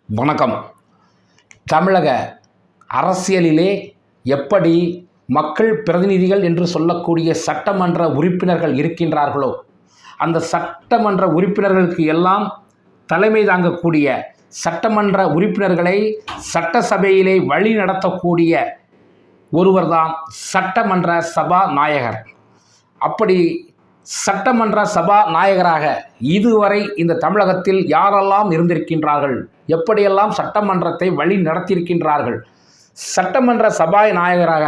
வணக்கம். தமிழக அரசியலிலே எப்படி மக்கள் பிரதிநிதிகள் என்று சொல்லக்கூடிய சட்டமன்ற உறுப்பினர்கள் இருக்கின்றார்களோ, அந்த சட்டமன்ற உறுப்பினர்களுக்கு எல்லாம் தலைமை தாங்கக்கூடிய சட்டமன்ற உறுப்பினர்களை சட்டசபையிலே வழி நடத்தக்கூடிய ஒருவர்தான் சட்டமன்ற சபாநாயகர். அப்படி சட்டமன்ற சபாநாயகராக இதுவரை இந்த தமிழகத்தில் யாரெல்லாம் இருந்திருக்கின்றார்கள், எப்படியெல்லாம் சட்டமன்றத்தை வழி நடத்தியிருக்கின்றார்கள்? சட்டமன்ற சபாநாயகராக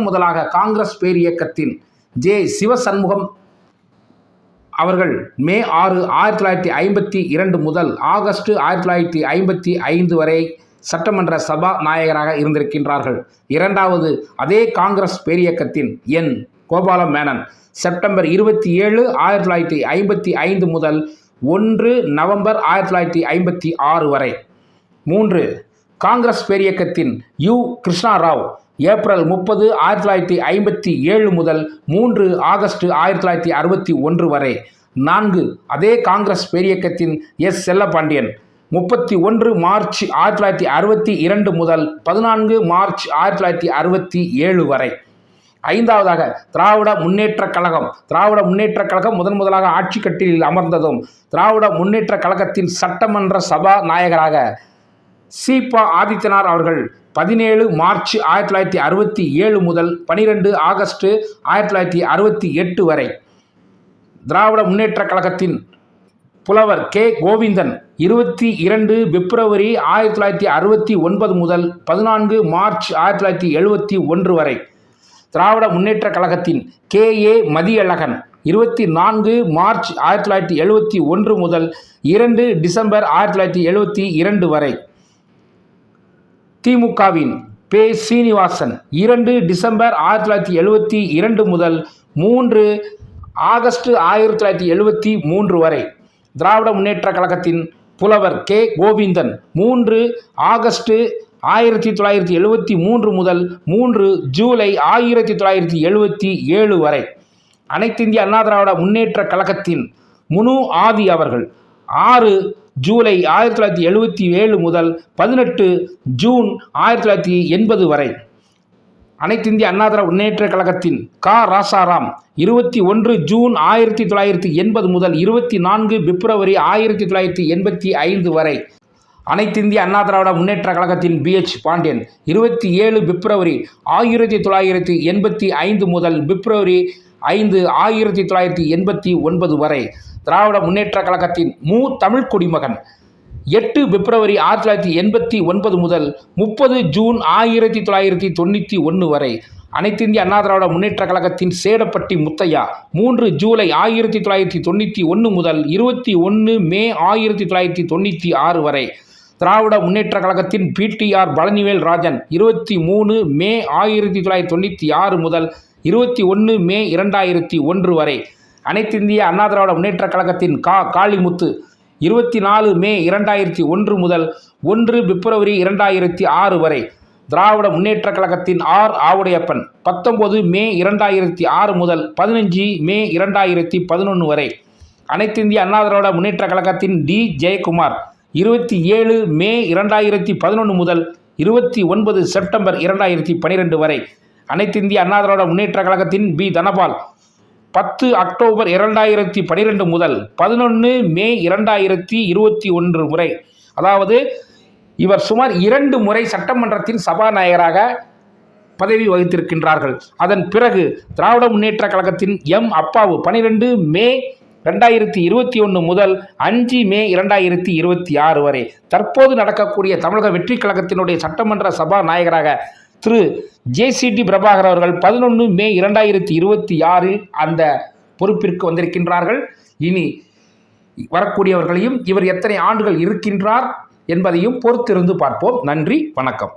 முதலாக காங்கிரஸ் பேர் இயக்கத்தின் சிவசண்முகம் அவர்கள் மே 6, 1952 முதல் ஆகஸ்ட் 1955 வரை சட்டமன்ற சபாநாயகராக இருந்திருக்கின்றார்கள். இரண்டாவது அதே காங்கிரஸ் பேர் இயக்கத்தின் கோபால மேனன் செப்டம்பர் 27, 1955 முதல் 1 நவம்பர் 1956 வரை. 3 காங்கிரஸ் பேரியக்கத்தின் கிருஷ்ணாராவ் ஏப்ரல் 30, 1957 முதல் 3 ஆகஸ்ட் 1961 வரை. 4 அதே காங்கிரஸ் பேரியக்கத்தின் செல்லப்பாண்டியன் 31 மார்ச் 1962 முதல் 14 மார்ச் 1967 வரை. ஐந்தாவதாக திராவிட முன்னேற்றக் கழகம் முதலாக ஆட்சி கட்டிலில் அமர்ந்ததும் திராவிட முன்னேற்றக் கழகத்தின் சட்டமன்ற சபாநாயகராக சீபா ஆதித்தனார் அவர்கள் 17 மார்ச் 1967 முதல் 12 ஆகஸ்ட் 1968 வரை. திராவிட முன்னேற்றக் கழகத்தின் புலவர் கோவிந்தன் 22 பிப்ரவரி 1969 முதல் 14 மார்ச் 1971 வரை. திராவிட முன்னேற்றக் கழகத்தின் மதியழகன் 24 மார்ச் 1971 முதல் 2 டிசம்பர் 1972 வரை. திமுகவின் சீனிவாசன் 2 டிசம்பர் 1972 முதல் 3 ஆகஸ்ட் 1973 வரை. திராவிட முன்னேற்றக் கழகத்தின் புலவர் கோவிந்தன் 3 ஆகஸ்ட் 1973 முதல் 3 ஜூலை 1977 வரை. அனைத்திந்திய அண்ணா திராவிட முன்னேற்றக் கழகத்தின் முனு ஆதி அவர்கள் 6 ஜூலை 1977 முதல் 18 ஜூன் 1980 வரை. அனைத்திந்திய அண்ணா திராவிட முன்னேற்றக் கழகத்தின் ராசாராம் 21 ஜூன் 1980 முதல் 24 பிப்ரவரி 1985 வரை. அனைத்திந்திய அண்ணா திராவிட முன்னேற்றக் கழகத்தின் பாண்டியன் 27 பிப்ரவரி 1985 முதல் பிப்ரவரி 5, 1989 வரை. திராவிட முன்னேற்றக் கழகத்தின் தமிழ் குடிமகன் 8 பிப்ரவரி 1989 முதல் 30 ஜூன் 1991 வரை. அனைத்திந்திய அண்ணா திராவிட முன்னேற்றக் கழகத்தின் சேடப்பட்டி முத்தையா 3 ஜூலை 1991 முதல் 21 மே 1996 வரை. திராவிட முன்னேற்றக் கழகத்தின் பிடிஆர் பழனிவேல் ராஜன் 23 மே 1996 முதல் 21 மே 2001 வரை. அனைத்திந்திய அண்ணா திராவிட முன்னேற்றக் கழகத்தின் காளிமுத்து 24 மே 2001 முதல் 1 பிப்ரவரி 2006 வரை. திராவிட முன்னேற்றக் கழகத்தின் ஆவுடையப்பன் 19 மே 2006 முதல் 15 மே 2011 வரை. அனைத்திந்திய அண்ணா திராவிட முன்னேற்றக் கழகத்தின் ஜெயக்குமார் 27 மே 2011 முதல் 29 செப்டம்பர் 2012 வரை. அனைத்திந்திய அண்ணா திராவிட முன்னேற்றக் கழகத்தின் தனபால் 10 அக்டோபர் 2012 முதல் 11 மே 2021 முறை. அதாவது இவர் சுமார் 2 முறை சட்டமன்றத்தின் சபாநாயகராக பதவி வகித்திருக்கின்றார்கள். அதன் பிறகு திராவிட முன்னேற்றக் கழகத்தின் அப்பாவு 12 மே 2021 முதல் 5 மே 2026 வரை. தற்போது நடக்கக்கூடிய தமிழக வெற்றி கழகத்தினுடைய சட்டமன்ற சபாநாயகராக திரு JCD பிரபாகர் அவர்கள் 11 மே 2026 அந்த பொறுப்பிற்கு வந்திருக்கின்றார்கள். இனி வரக்கூடியவர்களையும் இவர் எத்தனை ஆண்டுகள் இருக்கின்றார் என்பதையும் பொறுத்திருந்து பார்ப்போம். நன்றி, வணக்கம்.